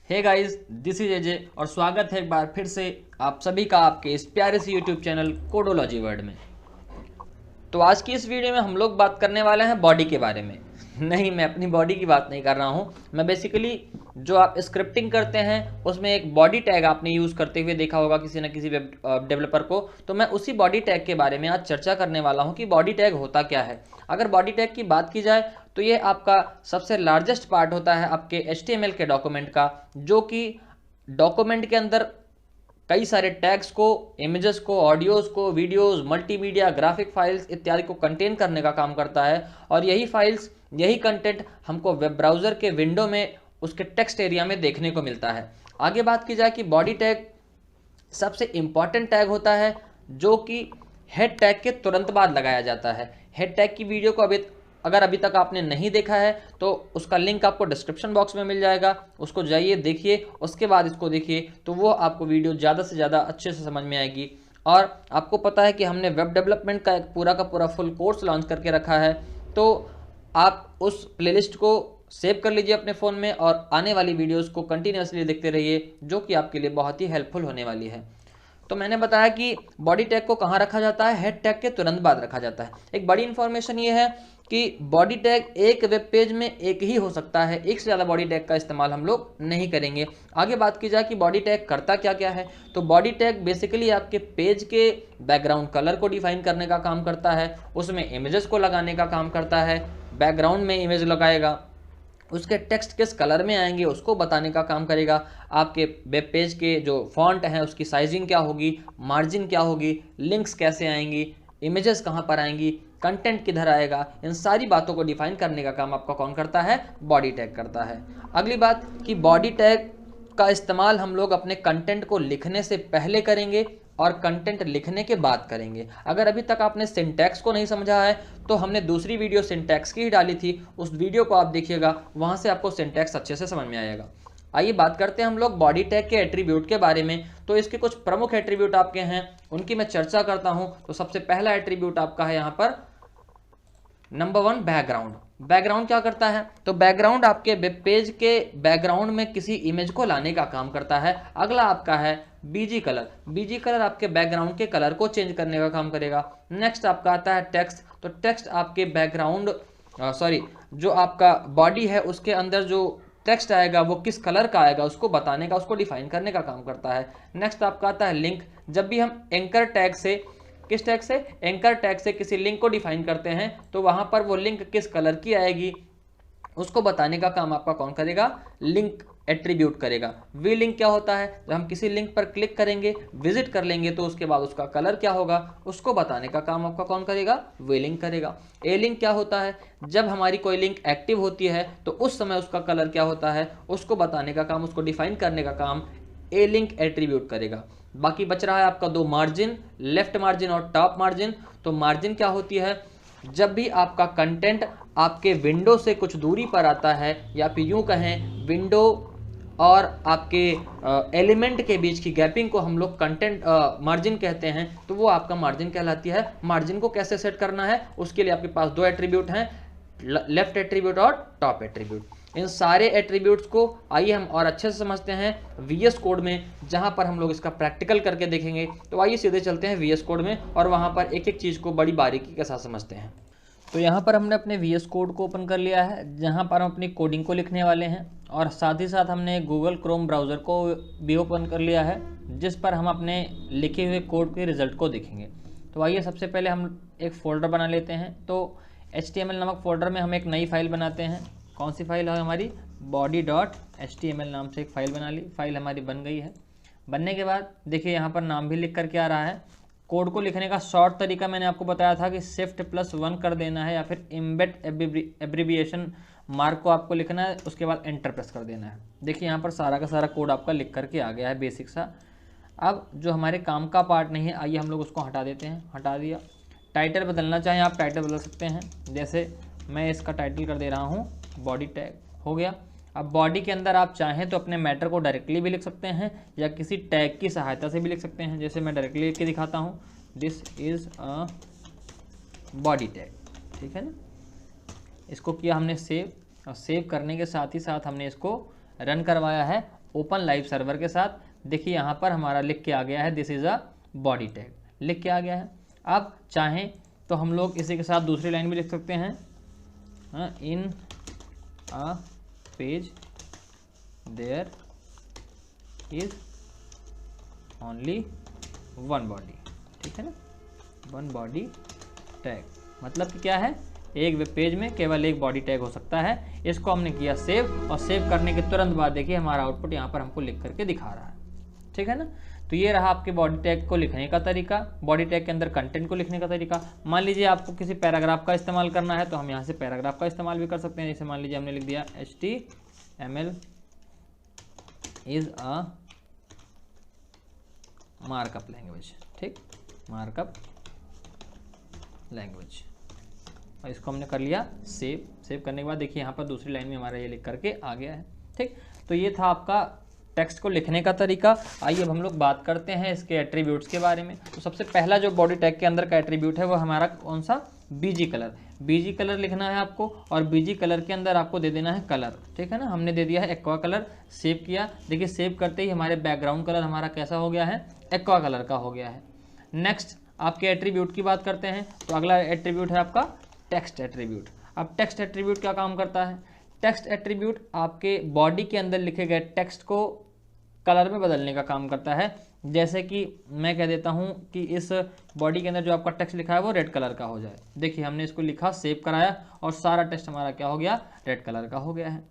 Hey guys, this is Ajay और स्वागत है एक बार फिर से आप सभी का आपके इस प्यारे से यूट्यूब चैनल कोडोलॉजी वर्ल्ड में। तो आज की इस वीडियो में हम लोग बात करने वाले हैं बॉडी के बारे में। नहीं, मैं अपनी बॉडी की बात नहीं कर रहा हूँ। मैं बेसिकली जो आप स्क्रिप्टिंग करते हैं उसमें एक बॉडी टैग आपने यूज़ करते हुए देखा होगा किसी न किसी वेब डेवलपर को। तो मैं उसी बॉडी टैग के बारे में आज चर्चा करने वाला हूँ कि बॉडी टैग होता क्या है। अगर बॉडी टैग की बात की जाए तो ये आपका सबसे लार्जेस्ट पार्ट होता है आपके HTML के डॉक्यूमेंट का, जो कि डॉक्यूमेंट के अंदर कई सारे टैग्स को, इमेजेस को, ऑडियोज को, वीडियोस, मल्टीमीडिया, ग्राफिक फाइल्स इत्यादि को कंटेन करने का काम करता है। और यही फाइल्स, यही कंटेंट हमको वेब ब्राउज़र के विंडो में उसके टेक्स्ट एरिया में देखने को मिलता है। आगे बात की जाए कि बॉडी टैग सबसे इंपॉर्टेंट टैग होता है जो कि हेड टैग के तुरंत बाद लगाया जाता है। हेड टैग की वीडियो को अगर अभी तक आपने नहीं देखा है तो उसका लिंक आपको डिस्क्रिप्शन बॉक्स में मिल जाएगा, उसको जाइए देखिए, उसके बाद इसको देखिए तो वो आपको वीडियो ज़्यादा से ज़्यादा अच्छे से समझ में आएगी। और आपको पता है कि हमने वेब डेवलपमेंट का एक पूरा का पूरा फुल कोर्स लॉन्च करके रखा है, तो आप उस प्लेलिस्ट को सेव कर लीजिए अपने फ़ोन में और आने वाली वीडियोज़ को कंटिन्यूसली देखते रहिए, जो कि आपके लिए बहुत ही हेल्पफुल होने वाली है। तो मैंने बताया कि बॉडी टैग को कहाँ रखा जाता है, हेड टैग के तुरंत बाद रखा जाता है। एक बड़ी इन्फॉर्मेशन ये है कि बॉडी टैग एक वेब पेज में एक ही हो सकता है, एक से ज़्यादा बॉडी टैग का इस्तेमाल हम लोग नहीं करेंगे। आगे बात की जाए कि बॉडी टैग करता क्या क्या है, तो बॉडी टैग बेसिकली आपके पेज के बैकग्राउंड कलर को डिफाइन करने का काम करता है, उसमें इमेजेस को लगाने का काम करता है। बैकग्राउंड में इमेज लगाएगा, उसके टेक्स्ट किस कलर में आएंगे उसको बताने का काम करेगा। आपके वेब पेज के जो फॉन्ट हैं उसकी साइजिंग क्या होगी, मार्जिन क्या होगी, लिंक्स कैसे आएंगी, इमेजेस कहाँ पर आएंगी, कंटेंट किधर आएगा, इन सारी बातों को डिफाइन करने का काम आपका कौन करता है, बॉडी टैग करता है। अगली बात कि बॉडी टैग का इस्तेमाल हम लोग अपने कंटेंट को लिखने से पहले करेंगे और कंटेंट लिखने के बाद करेंगे। अगर अभी तक आपने सिंटैक्स को नहीं समझा है तो हमने दूसरी वीडियो सिंटैक्स की ही डाली थी, उस वीडियो को आप देखिएगा, वहाँ से आपको सिंटैक्स अच्छे से समझ में आएगा। आइए बात करते हैं हम लोग बॉडी टैग के एट्रीब्यूट के बारे में। तो इसके कुछ प्रमुख एट्रीब्यूट आपके हैं, उनकी मैं चर्चा करता हूँ। तो सबसे पहला एट्रीब्यूट आपका है यहाँ पर नंबर 1, बैकग्राउंड। बैकग्राउंड क्या करता है, तो बैकग्राउंड आपके वेब पेज के बैकग्राउंड में किसी इमेज को लाने का काम करता है। अगला आपका है बीजी कलर। बीजी कलर आपके बैकग्राउंड के कलर को चेंज करने का काम करेगा। नेक्स्ट आपका आता है टेक्स्ट। तो टेक्स्ट आपके बैकग्राउंड जो आपका बॉडी है उसके अंदर जो टेक्स्ट आएगा वो किस कलर का आएगा उसको बताने का, उसको डिफाइन करने का काम करता है। नेक्स्ट आपका आता है लिंक। जब भी हम एंकर टैग से, किस टैग से, एंकर टैग से किसी लिंक को डिफाइन करते हैं तो वहां पर वो लिंक किस कलर की आएगी उसको बताने का काम आपका कौन करेगा, लिंक एट्रीब्यूट करेगा। वी लिंक क्या होता है, जब हम किसी लिंक पर क्लिक करेंगे, विजिट कर लेंगे तो उसके बाद उसका कलर क्या होगा उसको बताने का काम आपका कौन करेगा, वी लिंक करेगा। ए लिंक क्या होता है, जब हमारी कोई लिंक एक्टिव होती है तो उस समय उसका कलर क्या होता है उसको बताने का काम, उसको डिफाइन करने का काम ए लिंक एट्रीब्यूट करेगा। बाकी बच रहा है आपका 2 मार्जिन, लेफ्ट मार्जिन और टॉप मार्जिन। तो मार्जिन क्या होती है, जब भी आपका कंटेंट आपके विंडो से कुछ दूरी पर आता है, या फिर यूं कहें विंडो और आपके एलिमेंट के बीच की गैपिंग को हम लोग कंटेंट मार्जिन कहते हैं, तो वो आपका मार्जिन कहलाती है। मार्जिन को कैसे सेट करना है उसके लिए आपके पास 2 एट्रीब्यूट हैं, लेफ्ट एट्रीब्यूट और टॉप एट्रीब्यूट। इन सारे एट्रीब्यूट्स को आइए हम और अच्छे से समझते हैं VS कोड में, जहां पर हम लोग इसका प्रैक्टिकल करके देखेंगे। तो आइए सीधे चलते हैं VS कोड में और वहां पर एक एक चीज़ को बड़ी बारीकी के साथ समझते हैं। तो यहाँ पर हमने अपने VS कोड को ओपन कर लिया है, जहाँ पर हम अपनी कोडिंग को लिखने वाले हैं, और साथ ही साथ हमने गूगल क्रोम ब्राउज़र को भी ओपन कर लिया है, जिस पर हम अपने लिखे हुए कोड के रिजल्ट को देखेंगे। तो आइए सबसे पहले हम एक फ़ोल्डर बना लेते हैं। तो HTML नामक फ़ोल्डर में हम एक नई फाइल बनाते हैं। कौन सी फाइल है हमारी, body.html नाम से एक फ़ाइल बना ली। फाइल हमारी बन गई है। बनने के बाद देखिए यहाँ पर नाम भी लिख कर के आ रहा है। कोड को लिखने का शॉर्ट तरीका मैंने आपको बताया था कि Shift+1 कर देना है, या फिर एम्बेड एब्रीविएशन मार्क को आपको लिखना है, उसके बाद एंटर प्रेस कर देना है। देखिए यहाँ पर सारा का सारा कोड आपका लिख करके आ गया है, बेसिक सा। अब जो हमारे काम का पार्ट नहीं है, आइए हम लोग उसको हटा देते हैं। हटा दिया। टाइटल बदलना चाहें आप टाइटल बदल सकते हैं, जैसे मैं इसका टाइटल कर दे रहा हूँ बॉडी टैग, हो गया। अब बॉडी के अंदर आप चाहें तो अपने मैटर को डायरेक्टली भी लिख सकते हैं या किसी टैग की सहायता से भी लिख सकते हैं। जैसे मैं डायरेक्टली लिख के दिखाता हूँ, this is a body tag, ठीक है ना। इसको किया हमने सेव, और सेव करने के साथ ही साथ हमने इसको रन करवाया है ओपन लाइव सर्वर के साथ। देखिए यहाँ पर हमारा लिख के आ गया है this is a body tag, लिख के आ गया है। अब चाहें तो हम लोग इसी के साथ दूसरी लाइन भी लिख सकते हैं, in a page there is only one body, ठीक है ना, वन बॉडी टैग, मतलब कि क्या है, एक वेब पेज में केवल एक बॉडी टैग हो सकता है। इसको हमने किया सेव, और सेव करने के तुरंत बाद देखिए हमारा आउटपुट यहाँ पर हमको लिख करके दिखा रहा है, ठीक है ना। तो ये रहा आपके बॉडी टैग को लिखने का तरीका, बॉडी टैग के अंदर कंटेंट को लिखने का तरीका। मान लीजिए आपको किसी पैराग्राफ का इस्तेमाल करना है तो हम यहाँ से पैराग्राफ का इस्तेमाल भी कर सकते हैं। जैसे मान लीजिए हमने लिख दिया HTML is a markup language, ठीक, मार्कअप लैंग्वेज, और इसको हमने कर लिया सेव। सेव करने के बाद देखिए यहाँ पर दूसरी लाइन में हमारा ये लिख करके आ गया है, ठीक। तो ये था आपका टेक्स्ट को लिखने का तरीका। आइए अब हम लोग बात करते हैं इसके एट्रीब्यूट्स के बारे में। तो सबसे पहला जो बॉडी टैग के अंदर का एट्रीब्यूट है वो हमारा कौन सा, बीजी कलर। बीजी कलर लिखना है आपको, और बीजी कलर के अंदर आपको दे देना है कलर, ठीक है ना। हमने दे दिया है एक्वा कलर, सेव किया। देखिए सेव करते ही हमारे बैकग्राउंड कलर हमारा कैसा हो गया है, एक्वा कलर का हो गया है। नेक्स्ट आपके एट्रीब्यूट की बात करते हैं। तो अगला एट्रीब्यूट है आपका टेक्स्ट एट्रीब्यूट। अब टेक्स्ट एट्रीब्यूट क्या काम करता है, टेक्स्ट एट्रीब्यूट आपके बॉडी के अंदर लिखे गए टेक्स्ट को कलर में बदलने का काम करता है। जैसे कि मैं कह देता हूं कि इस बॉडी के अंदर जो आपका टेक्स्ट लिखा है वो रेड कलर का हो जाए। देखिए हमने इसको लिखा, सेव कराया, और सारा टेक्स्ट हमारा क्या हो गया, रेड कलर का हो गया है,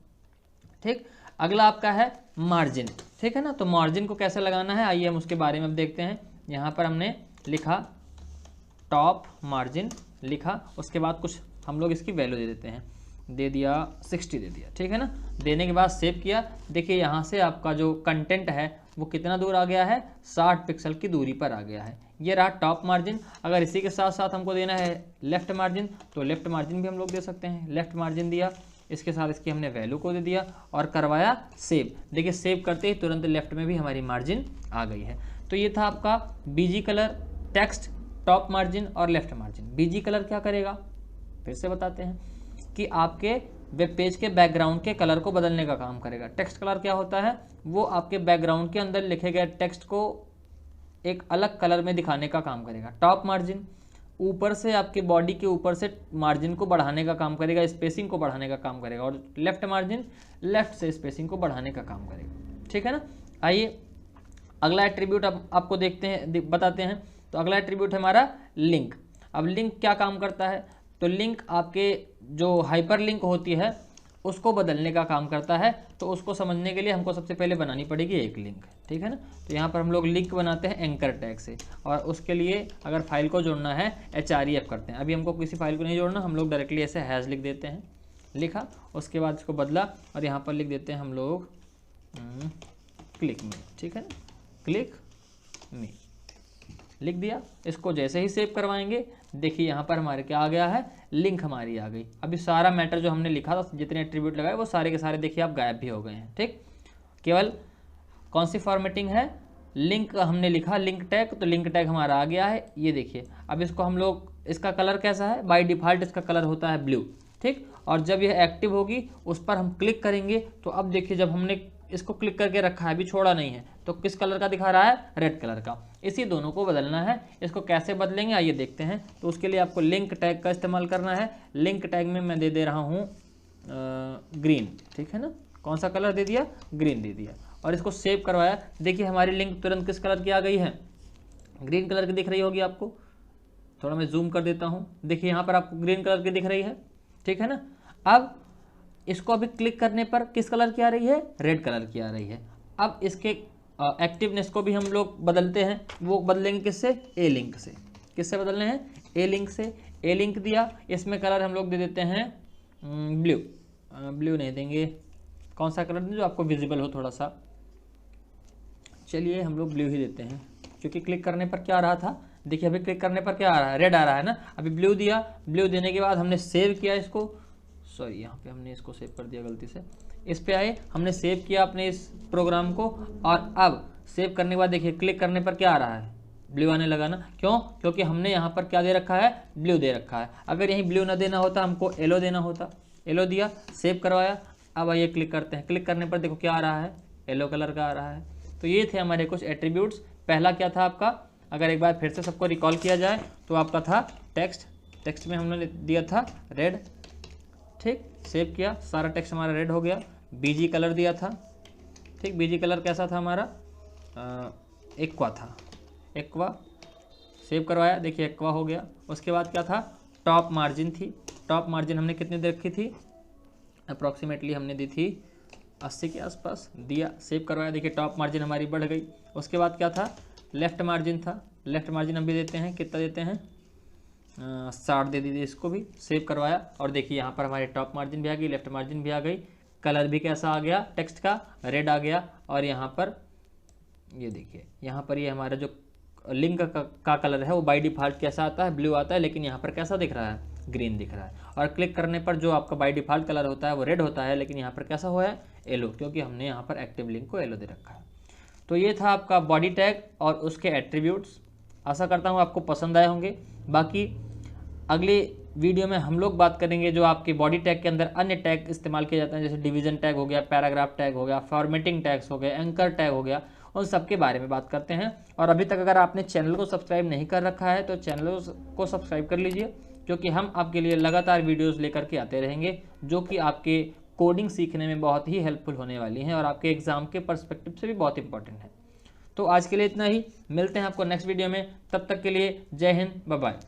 ठीक। अगला आपका है मार्जिन, ठीक है ना। तो मार्जिन को कैसे लगाना है, आइए हम उसके बारे में अब देखते हैं। यहाँ पर हमने लिखा टॉप मार्जिन लिखा, उसके बाद कुछ हम लोग इसकी वैल्यू दे देते हैं, दे दिया 60 दे दिया, ठीक है ना। देने के बाद सेव किया। देखिए यहाँ से आपका जो कंटेंट है वो कितना दूर आ गया है, 60 पिक्सल की दूरी पर आ गया है। ये रहा टॉप मार्जिन। अगर इसी के साथ साथ हमको देना है लेफ्ट मार्जिन, तो लेफ्ट मार्जिन भी हम लोग दे सकते हैं। लेफ्ट मार्जिन दिया, इसके साथ इसकी हमने वैल्यू को दे दिया और करवाया सेव। देखिए सेव करते ही तुरंत लेफ्ट में भी हमारी मार्जिन आ गई है। तो ये था आपका BG colour, text, top margin और लेफ्ट मार्जिन। बीजी कलर क्या करेगा, फिर से बताते हैं कि आपके वेब पेज के बैकग्राउंड के कलर को बदलने का काम करेगा। टेक्स्ट कलर क्या होता है, वो आपके बैकग्राउंड के अंदर लिखे गए टेक्स्ट को एक अलग कलर में दिखाने का काम करेगा। टॉप मार्जिन ऊपर से आपके बॉडी के ऊपर से मार्जिन को बढ़ाने का काम करेगा, स्पेसिंग को बढ़ाने का काम करेगा। और लेफ्ट मार्जिन लेफ्ट से स्पेसिंग को बढ़ाने का काम करेगा, ठीक है ना। आइए अगला एट्रीब्यूट अब आपको देखते हैं, बताते हैं। तो अगला एट्रीब्यूट है हमारा लिंक। अब लिंक क्या काम करता है, तो लिंक आपके जो हाइपर लिंक होती है उसको बदलने का काम करता है। तो उसको समझने के लिए हमको सबसे पहले बनानी पड़ेगी एक लिंक, ठीक है ना। तो यहाँ पर हम लोग लिंक बनाते हैं एंकर टैग से, और उसके लिए अगर फाइल को जोड़ना है href करते हैं। अभी हमको किसी फाइल को नहीं जोड़ना, हम लोग डायरेक्टली ऐसे हैश लिख देते हैं, लिखा, उसके बाद इसको बदला और यहाँ पर लिख देते हैं हम लोग क्लिक मी, ठीक है ना, क्लिक मी लिख दिया। इसको जैसे ही सेव करवाएंगे देखिए यहाँ पर हमारे क्या आ गया है, लिंक हमारी आ गई। अभी सारा मैटर जो हमने लिखा था, जितने एट्रीब्यूट लगाए वो सारे के सारे देखिए आप गायब भी हो गए हैं, ठीक। केवल कौन सी फॉर्मेटिंग है, लिंक हमने लिखा, लिंक टैग, तो लिंक टैग हमारा आ गया है। ये देखिए अब इसको हम लोग, इसका कलर कैसा है, बाय डिफ़ॉल्ट इसका कलर होता है ब्लू, ठीक। और जब यह एक्टिव होगी उस पर हम क्लिक करेंगे तो अब देखिए जब हमने इसको क्लिक करके रखा है, अभी छोड़ा नहीं है, तो किस कलर का दिखा रहा है, रेड कलर का। इसी दोनों को बदलना है। इसको कैसे बदलेंगे आइए देखते हैं। तो उसके लिए आपको लिंक टैग का इस्तेमाल करना है। लिंक टैग में मैं दे दे रहा हूँ ग्रीन, ठीक है ना। कौन सा कलर दे दिया, ग्रीन दे दिया, और इसको सेव करवाया। देखिए हमारी लिंक तुरंत किस कलर की आ गई है, ग्रीन कलर की दिख रही होगी आपको। थोड़ा मैं जूम कर देता हूँ, देखिए यहाँ पर आपको ग्रीन कलर की दिख रही है, ठीक है ना। अब इसको अभी क्लिक करने पर किस कलर की आ रही है, रेड कलर की आ रही है। अब इसके एक्टिवनेस को भी हम लोग बदलते हैं। वो बदलेंगे किससे, ए लिंक से। किससे बदलने हैं, ए लिंक से। ए लिंक दिया, इसमें कलर हम लोग दे देते हैं ब्लू। ब्लू नहीं देंगे, कौन सा कलर दें जो आपको विजिबल हो थोड़ा सा, चलिए हम लोग ब्लू ही देते हैं, क्योंकि क्लिक करने पर क्या आ रहा था, देखिए अभी क्लिक करने पर क्या आ रहा है, रेड आ रहा है ना। अभी ब्लू दिया, ब्लू देने के बाद हमने सेव किया इसको, सॉरी यहाँ पे हमने इसको सेव कर दिया गलती से। इस पे आए, हमने सेव किया अपने इस प्रोग्राम को, और अब सेव करने के बाद देखिए क्लिक करने पर क्या आ रहा है, ब्लू आने लगा ना। क्यों, क्योंकि हमने यहाँ पर क्या दे रखा है, ब्लू दे रखा है। अगर यहीं ब्लू ना देना होता, हमको येलो देना होता। येलो दिया, सेव करवाया। अब आइए क्लिक करते हैं। क्लिक करने पर देखो क्या आ रहा है, येलो कलर का आ रहा है। तो ये थे हमारे कुछ एट्रीब्यूट्स। पहला क्या था आपका, अगर एक बार फिर से सबको रिकॉल किया जाए तो आपका था टेक्स्ट में हमने दिया था रेड, ठीक, सेव किया, सारा टेक्स्ट हमारा रेड हो गया। बीजी कलर दिया था, ठीक, बीजी कलर कैसा था हमारा, एक्वा था, एक्वा, सेव करवाया, देखिए एक्वा हो गया। उसके बाद क्या था, टॉप मार्जिन थी, टॉप मार्जिन हमने कितनी दे रखी थी, अप्रॉक्सीमेटली हमने दी थी 80 के आसपास, दिया, सेव करवाया, देखिए टॉप मार्जिन हमारी बढ़ गई। उसके बाद क्या था, लेफ़्ट मार्जिन था, लेफ़्ट मार्जिन हम भी देते हैं, कितना देते हैं, 60 दे दीजिए, इसको भी सेव करवाया। और देखिए यहाँ पर हमारी टॉप मार्जिन भी आ गई, लेफ्ट मार्जिन भी आ गई, कलर भी कैसा आ गया टेक्स्ट का, रेड आ गया। और यहाँ पर ये देखिए, यहाँ पर ये हमारा जो लिंक का कलर है वो बाय डिफ़ॉल्ट कैसा आता है, ब्लू आता है, लेकिन यहाँ पर कैसा दिख रहा है, ग्रीन दिख रहा है। और क्लिक करने पर जो आपका बाय डिफ़ॉल्ट कलर होता है वो रेड होता है, लेकिन यहाँ पर कैसा हुआ है, येलो, क्योंकि हमने यहाँ पर एक्टिव लिंक को येलो दे रखा है। तो ये था आपका बॉडी टैग और उसके एट्रीब्यूट्स। आशा करता हूँ आपको पसंद आए होंगे। बाकी अगली वीडियो में हम लोग बात करेंगे जो आपके बॉडी टैग के अंदर अन्य टैग इस्तेमाल किए जाते हैं, जैसे डिवीजन टैग हो गया, पैराग्राफ टैग हो गया, फॉर्मेटिंग टैग्स हो गए, एंकर टैग हो गया, उन सब के बारे में बात करते हैं। और अभी तक अगर आपने चैनल को सब्सक्राइब नहीं कर रखा है तो चैनल को सब्सक्राइब कर लीजिए, क्योंकि हम आपके लिए लगातार वीडियोज़ लेकर के आते रहेंगे जो कि आपके कोडिंग सीखने में बहुत ही हेल्पफुल होने वाली हैं और आपके एग्ज़ाम के पर्सपेक्टिव से भी बहुत इंपॉर्टेंट है। तो आज के लिए इतना ही, मिलते हैं आपको नेक्स्ट वीडियो में, तब तक के लिए जय हिंद, बाय बाय।